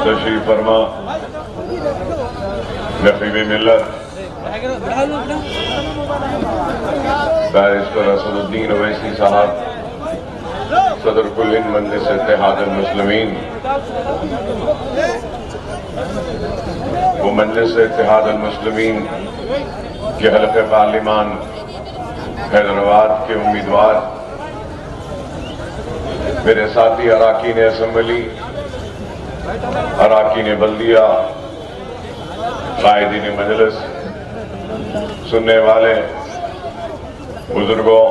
تشریف فرما نقیب ملت بیرسٹر اسد الدین اویسی صاحب، صدر کل ہند مجلس اتحاد المسلمین، وہ مجلس اتحاد المسلمین کے حلقہ پارلیمان حیدرآباد کے امیدوار، میرے ساتھی اراکین اسمبلی، اراکین بلدیہ، قائدین مجلس، سننے والے بزرگوں،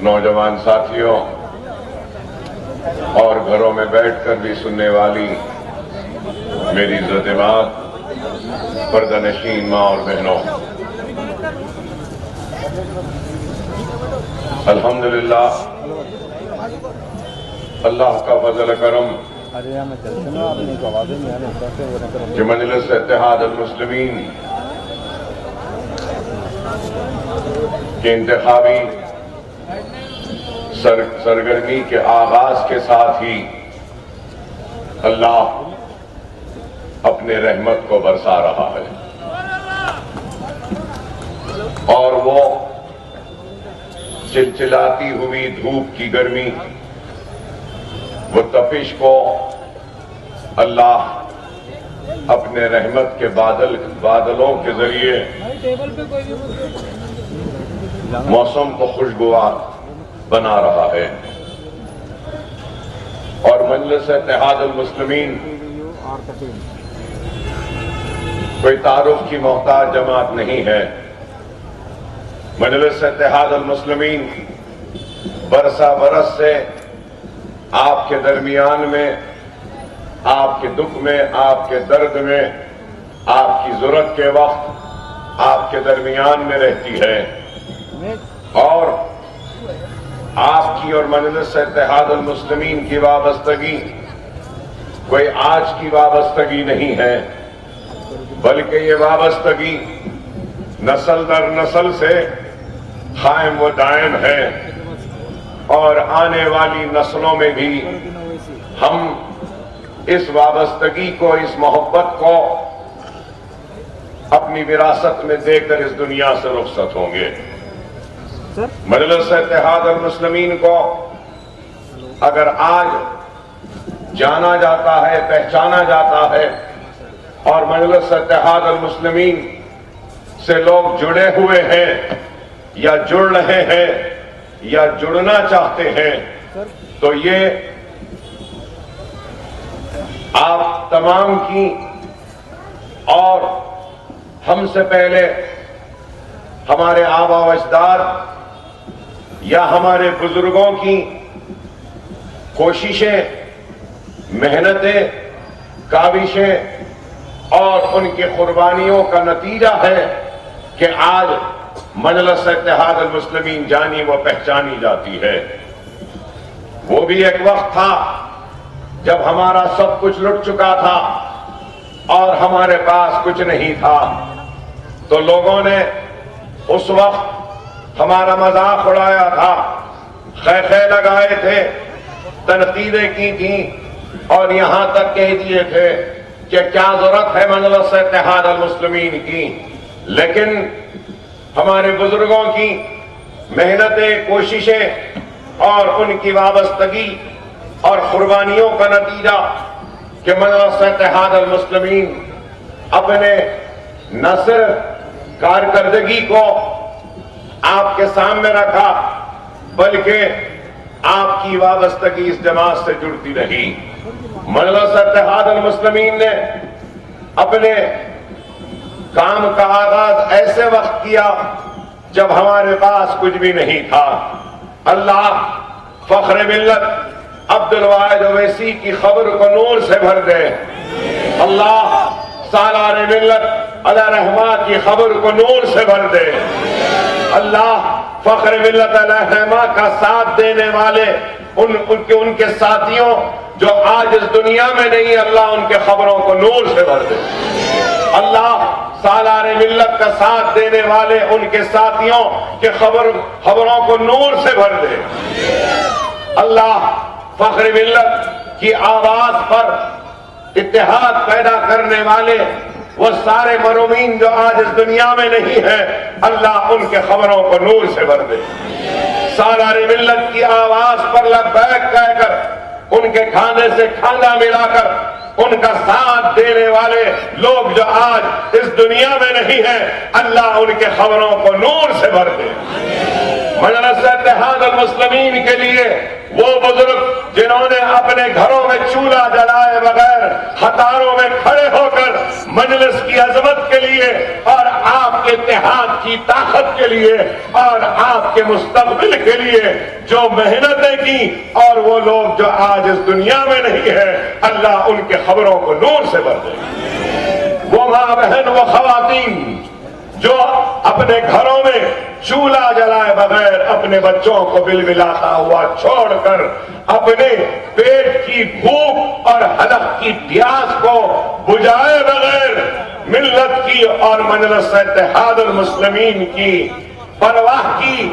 نوجوان ساتھیوں اور گھروں میں بیٹھ کر بھی سننے والی میری عزت مآب پردہ نشین ماں اور بہنوں، الحمدللہ اللہ کا فضل کرم کہ مجلس اتحاد المسلمین کے انتخابی سرگرمی کے آغاز کے ساتھ ہی اللہ اپنے رحمت کو برسا رہا ہے، اور وہ چلچلاتی ہوئی دھوپ کی گرمی، وہ تپش کو اللہ اپنے رحمت کے بادلوں کے ذریعے موسم کو خوشگوار بنا رہا ہے، اور مجلس اتحاد المسلمین کوئی تعارف کی محتاج جماعت نہیں ہے۔ مجلس اتحاد المسلمین برسا برس سے آپ کے درمیان میں، آپ کے دکھ میں، آپ کے درد میں، آپ کی ضرورت کے وقت آپ کے درمیان میں رہتی ہے، اور آپ کی اور مجلس اتحاد المسلمین کی وابستگی کوئی آج کی وابستگی نہیں ہے، بلکہ یہ وابستگی نسل در نسل سے قائم و دائم ہے، اور آنے والی نسلوں میں بھی ہم اس وابستگی کو، اس محبت کو اپنی وراثت میں دے کر اس دنیا سے رخصت ہوں گے۔ مجلس اتحاد المسلمین کو اگر آج جانا جاتا ہے، پہچانا جاتا ہے، اور مجلس اتحاد المسلمین سے لوگ جڑے ہوئے ہیں یا جڑ رہے ہیں یا جڑنا چاہتے ہیں، تو یہ آپ تمام کی اور ہم سے پہلے ہمارے آبا و اجداد یا ہمارے بزرگوں کی کوششیں، محنتیں، کاوشیں اور ان کی قربانیوں کا نتیجہ ہے کہ آج مجلس اتحاد المسلمین جانی و پہچانی جاتی ہے۔ وہ بھی ایک وقت تھا جب ہمارا سب کچھ لٹ چکا تھا اور ہمارے پاس کچھ نہیں تھا، تو لوگوں نے اس وقت ہمارا مذاق اڑایا تھا، خیخے لگائے تھے، تنقیدیں کی تھیں، اور یہاں تک کہہ دیے تھے کہ کیا ضرورت ہے مجلس اتحاد المسلمین کی۔ لیکن ہمارے بزرگوں کی محنتیں، کوششیں اور ان کی وابستگی اور قربانیوں کا نتیجہ کہ مجلس اتحاد المسلمین اپنے نہ صرف کارکردگی کو آپ کے سامنے رکھا، بلکہ آپ کی وابستگی اس جماعت سے جڑتی رہی۔ مجلس اتحاد المسلمین نے اپنے کام کا آغاز ایسے وقت کیا جب ہمارے پاس کچھ بھی نہیں تھا۔ اللہ فخر ملت عبدالواحد اویسی کی خبر کو نور سے بھر دے۔ اللہ سالار ملت علی رحمہ کی خبر کو نور سے بھر دے۔ اللہ فخر ملت علی رحمہ کا ساتھ دینے والے ان کے ساتھیوں جو آج اس دنیا میں نہیں، اللہ ان کے خبروں کو نور سے بھر دے۔ اللہ سالار ملت کا ساتھ دینے والے ان کے ساتھیوں کے خبروں کو نور سے بھر دے۔ اللہ فخر ملت کی آواز پر اتحاد پیدا کرنے والے وہ سارے مرومین جو آج اس دنیا میں نہیں ہیں، اللہ ان کے خبروں کو نور سے بھر دے۔ سالار ملت کی آواز پر لبیک کہہ کر، ان کے کھانے سے کھانا ملا کر، ان کا ساتھ دینے والے لوگ جو آج اس دنیا میں نہیں ہیں، اللہ ان کے خبروں کو نور سے بھر دے۔ مجلس اتحاد المسلمین کے لیے وہ بزرگ جنہوں نے اپنے گھروں میں چولہا جلائے بغیر ہتھاروں میں کھڑے ہو کر مجلس کی عظمت کے لیے اور آپ کے اتحاد کی طاقت کے لیے اور آپ کے مستقبل کے لیے جو محنتیں کی، اور وہ لوگ جو آج اس دنیا میں نہیں ہے، اللہ ان کے خبروں کو نور سے بھر دے۔ وہ ماں بہن، وہ خواتین جو اپنے گھروں میں چولہا جلائے بغیر اپنے بچوں کو بلبلاتا ہوا چھوڑ کر اپنے پیٹ کی بھوک اور حلق کی پیاس کو بجھائے بغیر ملت کی اور مجلس اتحاد المسلمین کی پرواہ کی،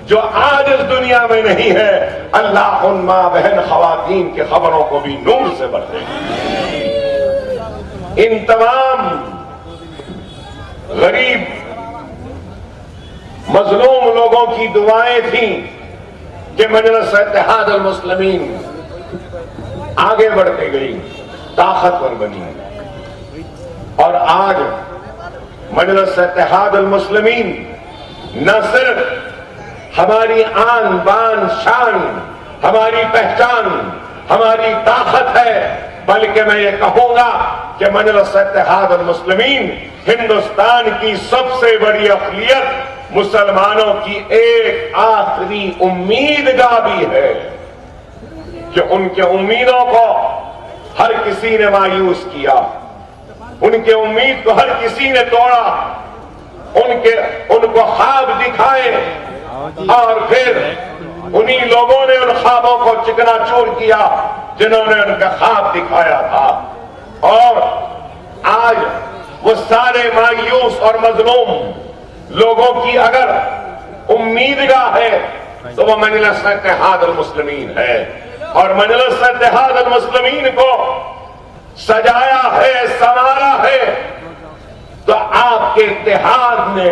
جو آج اس دنیا میں نہیں ہے، اللہ ان ماں بہن خواتین کی خبروں کو بھی نور سے بھر دے۔ ان تمام غریب مظلوم لوگوں کی دعائیں تھیں کہ مجلس اتحاد المسلمین آگے بڑھتے گئی، طاقتور بنی، اور آج مجلس اتحاد المسلمین نہ صرف ہماری آن بان شان، ہماری پہچان، ہماری طاقت ہے، بلکہ میں یہ کہوں گا کہ مجلس اتحاد المسلمین ہندوستان کی سب سے بڑی اقلیت مسلمانوں کی ایک آخری امیدگاہ بھی ہے، کہ ان کے امیدوں کو ہر کسی نے مایوس کیا، ان کے امید کو ہر کسی نے توڑا، ان کو خواب دکھائے اور پھر انہی لوگوں نے ان خوابوں کو چکنا چور کیا جنہوں نے ان کا خواب دکھایا تھا، اور آج وہ سارے مایوس اور مظلوم لوگوں کی اگر امیدگاہ ہے تو وہ مجلس اتحاد المسلمین ہے، اور مجلس اتحاد المسلمین کو سجایا ہے، سنوارا ہے تو آپ کے اتحاد نے،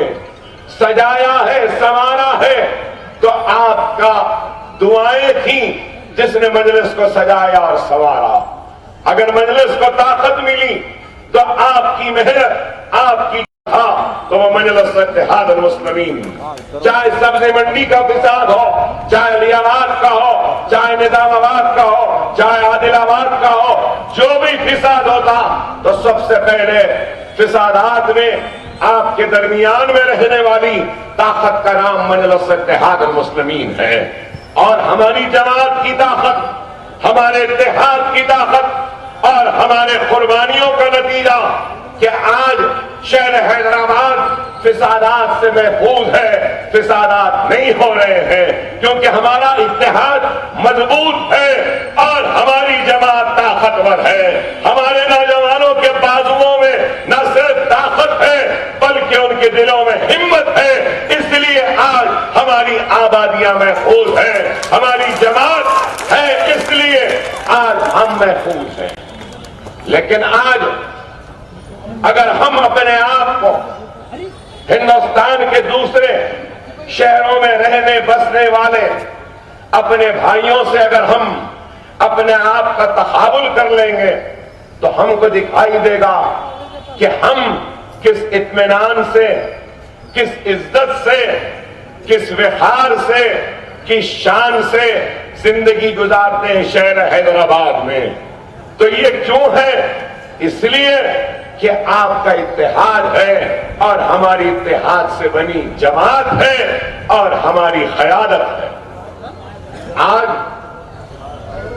سجایا ہے، سنوارا ہے تو آپ کا دعائیں تھیں جس نے مجلس کو سجایا اور سنوارا۔ اگر مجلس کو طاقت ملی تو آپ کی محنت، آپ کی تو وہ مجلس اتحاد المسلمین، چاہے سبزی منڈی کا فساد ہو، چاہے لیامات کا ہو، چاہے نظام آباد کا ہو، چاہے عادل آباد کا ہو، جو بھی فساد ہوتا تو سب سے پہلے فسادات میں آپ کے درمیان میں رہنے والی طاقت کا نام مجلس اتحاد المسلمین ہے، اور ہماری جماعت کی طاقت، ہمارے اتحاد کی طاقت اور ہمارے قربانیوں کا نتیجہ کہ آج شہر حیدرآباد فسادات سے محفوظ ہے، فسادات نہیں ہو رہے ہیں، کیونکہ ہمارا اتحاد مضبوط ہے اور ہماری جماعت طاقتور ہے۔ ہمارے نوجوانوں کے بازوؤں میں نہ صرف طاقت ہے بلکہ ان کے دلوں میں ہمت ہے، اس لیے آج ہماری آبادیاں محفوظ ہیں، ہماری جماعت ہے، اس لیے آج ہم محفوظ ہیں۔ لیکن آج اگر ہم اپنے آپ کو ہندوستان کے دوسرے شہروں میں رہنے بسنے والے اپنے بھائیوں سے اگر ہم اپنے آپ کا تقابل کر لیں گے تو ہم کو دکھائی دے گا کہ ہم کس اطمینان سے، کس عزت سے، کس وقار سے، کس شان سے زندگی گزارتے ہیں شہر حیدرآباد میں۔ تو یہ کیوں ہے؟ اس لیے کہ آپ کا اتحاد ہے اور ہماری اتحاد سے بنی جماعت ہے اور ہماری قیادت ہے۔ آج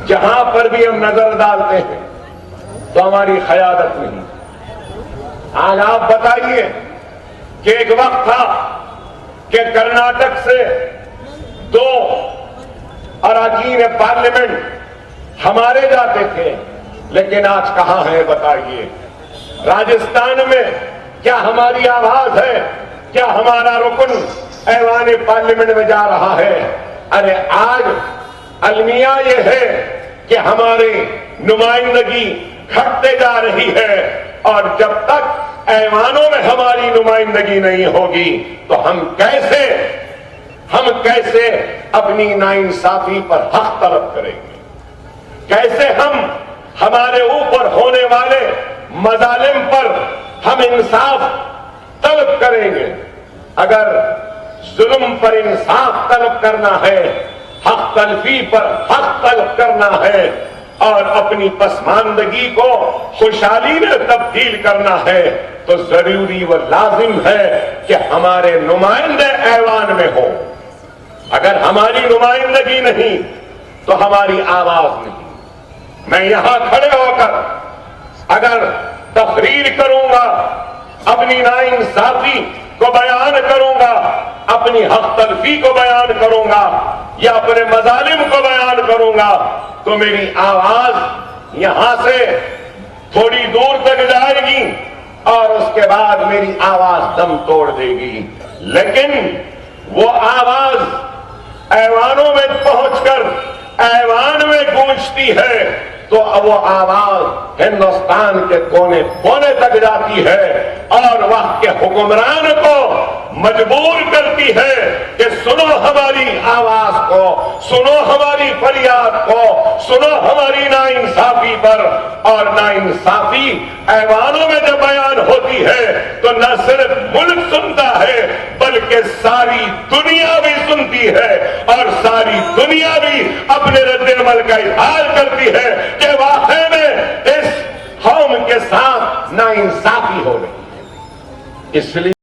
جہاں پر بھی ہم نظر ڈالتے ہیں تو ہماری قیادت نہیں۔ آج آپ بتائیے کہ ایک وقت تھا کہ کرناٹک سے 2 اراکین پارلیمنٹ ہمارے جاتے تھے، لیکن آج کہاں ہے بتائیے؟ راجستھان میں کیا ہماری آواز ہے؟ کیا ہمارا رکن ایوان پارلیمنٹ میں جا رہا ہے؟ ارے آج المیہ یہ ہے کہ ہماری نمائندگی گھٹتے جا رہی ہے، اور جب تک ایوانوں میں ہماری نمائندگی نہیں ہوگی تو ہم کیسے اپنی ناانصافی پر حق طلب کریں گے؟ کیسے ہمارے اوپر ہونے والے مظالم پر ہم انصاف طلب کریں گے؟ اگر ظلم پر انصاف طلب کرنا ہے، حق تلفی پر حق طلب کرنا ہے، اور اپنی پسماندگی کو خوشحالی میں تبدیل کرنا ہے، تو ضروری و لازم ہے کہ ہمارے نمائندے ایوان میں ہوں۔ اگر ہماری نمائندگی نہیں تو ہماری آواز نہیں۔ میں یہاں کھڑے ہو کر اگر تقریر کروں گا، اپنی ناانصافی کو بیان کروں گا، اپنی حق تلفی کو بیان کروں گا، یا اپنے مظالم کو بیان کروں گا، تو میری آواز یہاں سے تھوڑی دور تک جائے گی اور اس کے بعد میری آواز دم توڑ دے گی۔ لیکن وہ آواز ایوانوں میں پہنچ کر ایوان میں گونجتی ہے تو وہ آواز ہندوستان کے کونے کونے تک جاتی ہے، اور وقت کے حکمران کو مجبور کرتی ہے کہ سنو ہماری آواز کو، سنو ہماری فریاد کو، سنو ہماری ناانصافی پر۔ اور ناانصافی ایوانوں میں جب بیان ہوتی ہے تو نہ صرف ملک سنتا ہے بلکہ ساری دنیا بھی سنتی ہے، اور ساری دنیا بھی اپنے رد عمل کا اظہار کرتی ہے کہ واقعی میں اس قوم کے ساتھ ناانصافی ہو رہی ہے۔ اس لیے